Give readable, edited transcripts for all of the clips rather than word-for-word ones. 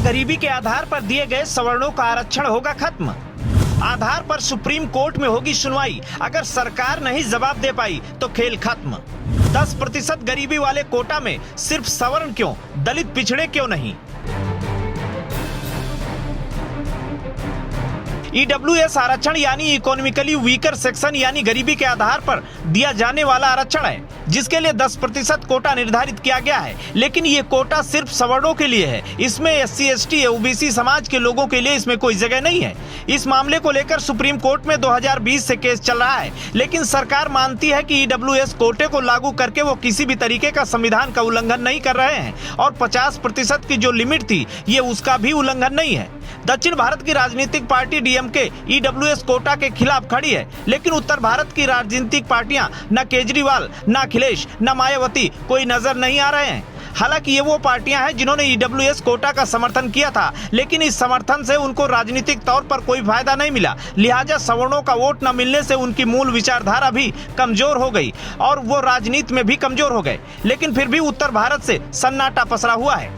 गरीबी के आधार पर दिए गए सवर्णों का आरक्षण होगा खत्म। आधार पर सुप्रीम कोर्ट में होगी सुनवाई। अगर सरकार नहीं जवाब दे पाई तो खेल खत्म। 10% गरीबी वाले कोटा में सिर्फ सवर्ण क्यों, दलित पिछड़े क्यों नहीं? ईडब्ल्यूएस आरक्षण यानी इकोनॉमिकली वीकर सेक्शन यानी गरीबी के आधार पर दिया जाने वाला आरक्षण है, जिसके लिए 10% कोटा निर्धारित किया गया है। लेकिन ये कोटा सिर्फ सवर्णों के लिए है। इसमें SC, ST, OBC समाज के लोगों के लिए इसमें कोई जगह नहीं है। इस मामले को लेकर सुप्रीम कोर्ट में 2020 से केस चल रहा है, लेकिन सरकार मानती है कि ईडब्ल्यूएस कोटे को लागू करके वो किसी भी तरीके का संविधान का उल्लंघन नहीं कर रहे हैं और 50% की जो लिमिट थी ये उसका भी उल्लंघन नहीं है। दक्षिण भारत की राजनीतिक पार्टी DMK ईडब्ल्यूएस कोटा के खिलाफ खड़ी है, लेकिन उत्तर भारत की राजनीतिक पार्टियां न केजरीवाल, न अखिलेश, न मायावती कोई नजर नहीं आ रहे हैं। हालांकि ये वो पार्टियां हैं जिन्होंने ईडब्ल्यूएस कोटा का समर्थन किया था, लेकिन इस समर्थन से उनको राजनीतिक तौर पर कोई फायदा नहीं मिला। लिहाजा सवर्णों का वोट न मिलने से उनकी मूल विचारधारा भी कमजोर हो गई और वो राजनीति में भी कमजोर हो गए। लेकिन फिर भी उत्तर भारत से सन्नाटा पसरा हुआ है।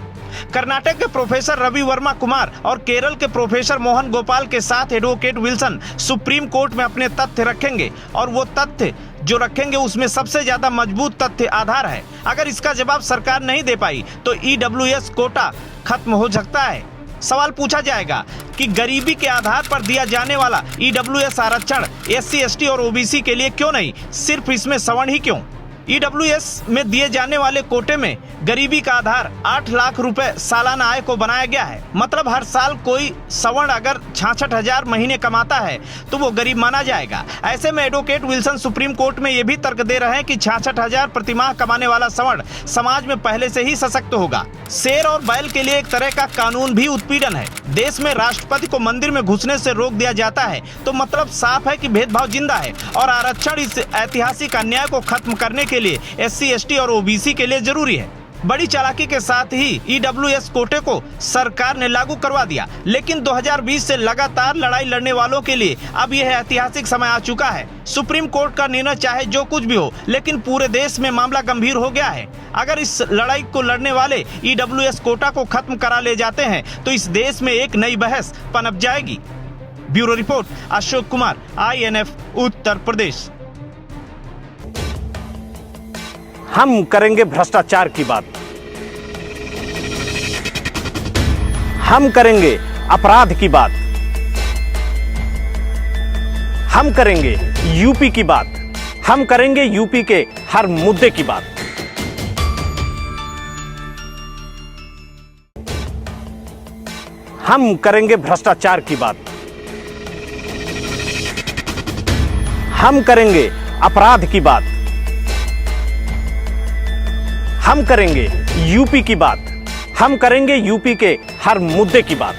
कर्नाटक के प्रोफेसर रवि वर्मा कुमार और केरल के प्रोफेसर मोहन गोपाल के साथ एडवोकेट विल्सन सुप्रीम कोर्ट में अपने तथ्य रखेंगे और वो तथ्य जो रखेंगे उसमें सबसे ज्यादा मजबूत तथ्य आधार है। अगर इसका जवाब सरकार नहीं दे पाई तो ईडब्ल्यूएस कोटा खत्म हो सकता है। सवाल पूछा जाएगा कि गरीबी के आधार पर दिया जाने वाला ईडब्ल्यूएस आरक्षण SC, ST और OBC के लिए क्यों नहीं, सिर्फ इसमें सवर्ण ही क्यों? ईडब्ल्यूएस में दिए जाने वाले कोटे में गरीबी का आधार 8 लाख रुपए सालाना आय को बनाया गया है। मतलब हर साल कोई सवर्ण अगर 66,000 महीने कमाता है तो वो गरीब माना जाएगा। ऐसे में एडवोकेट विल्सन सुप्रीम कोर्ट में ये भी तर्क दे रहे हैं कि 66,000 प्रतिमाह कमाने वाला सवर्ण समाज में पहले से ही सशक्त होगा। शेर और बैल के लिए एक तरह का कानून भी उत्पीड़न है। देश में राष्ट्रपति को मंदिर में घुसने से रोक दिया जाता है तो मतलब साफ है कि भेदभाव जिंदा है और आरक्षण इस ऐतिहासिक अन्याय को खत्म करने के लिए SC, ST और OBC के लिए जरूरी है। बड़ी चालाकी के साथ ही ईडब्ल्यूएस कोटे को सरकार ने लागू करवा दिया, लेकिन 2020 से लगातार लड़ाई लड़ने वालों के लिए अब यह ऐतिहासिक समय आ चुका है। सुप्रीम कोर्ट का निर्णय चाहे जो कुछ भी हो, लेकिन पूरे देश में मामला गंभीर हो गया है। अगर इस लड़ाई को लड़ने वाले ईडब्ल्यूएस कोटा को खत्म करा ले जाते हैं तो इस देश में एक नई बहस पनप जाएगी। Bureau report, Ashok Kumar, INF Uttar Pradesh. हम करेंगे भ्रष्टाचार की बात, हम करेंगे अपराध की बात, हम करेंगे यूपी की बात, हम करेंगे यूपी के हर मुद्दे की बात। हम करेंगे भ्रष्टाचार की बात, हम करेंगे अपराध की बात, हम करेंगे यूपी की बात, हम करेंगे यूपी के हर मुद्दे की बात।